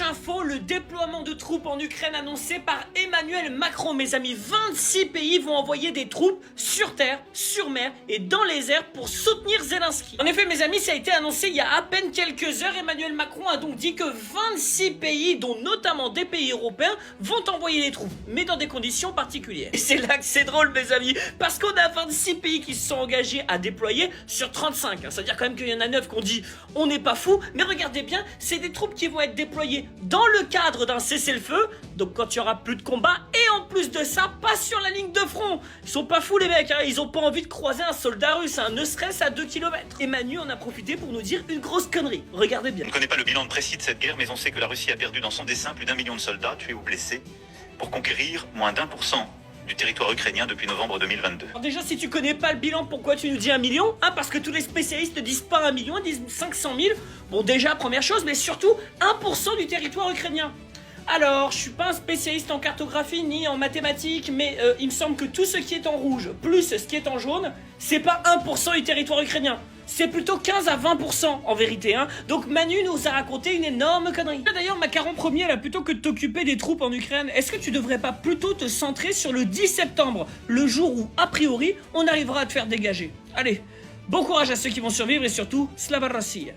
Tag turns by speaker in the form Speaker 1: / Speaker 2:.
Speaker 1: Info, le déploiement de troupes en Ukraine annoncé par Emmanuel Macron, mes amis. 26 pays vont envoyer des troupes sur terre, sur mer et dans les airs pour soutenir Zelensky. En effet, mes amis, ça a été annoncé il y a à peine quelques heures. Emmanuel Macron a donc dit que 26 pays, dont notamment des pays européens, vont envoyer des troupes, mais dans des conditions particulières. Et c'est là que c'est drôle, mes amis, parce qu'on a 26 pays qui se sont engagés à déployer sur 35. C'est-à-dire quand même qu'il y en a 9 qu'on dit on n'est pas fou, mais regardez bien, c'est des troupes qui vont être déployées dans le cadre d'un cessez-le-feu, donc quand il y aura plus de combat, et en plus de ça, pas sur la ligne de front. Ils sont pas fous les mecs, hein. Ils ont pas envie de croiser un soldat russe, hein, ne serait-ce à 2 km. Et Manu en a profité pour nous dire une grosse connerie, regardez bien.
Speaker 2: On ne connaît pas le bilan précis de cette guerre, mais on sait que la Russie a perdu dans son dessein plus d'1 million de soldats, tués ou blessés, pour conquérir moins d'1% du territoire ukrainien depuis novembre 2022.
Speaker 1: Alors déjà, si tu connais pas le bilan, pourquoi tu nous dis 1 million? Ah, parce que tous les spécialistes ne disent pas 1 million, ils disent 500 000. Bon, déjà, première chose, mais surtout 1% du territoire ukrainien. Alors, je suis pas un spécialiste en cartographie ni en mathématiques, mais il me semble que tout ce qui est en rouge plus ce qui est en jaune, c'est pas 1% du territoire ukrainien. C'est plutôt 15 à 20% en vérité, hein. Donc Manu nous a raconté une énorme connerie. D'ailleurs, Macaron Premier, là, plutôt que de t'occuper des troupes en Ukraine, est-ce que tu devrais pas plutôt te centrer sur le 10 septembre, le jour où, a priori, on arrivera à te faire dégager? Allez, bon courage à ceux qui vont survivre et surtout, Slava Russia.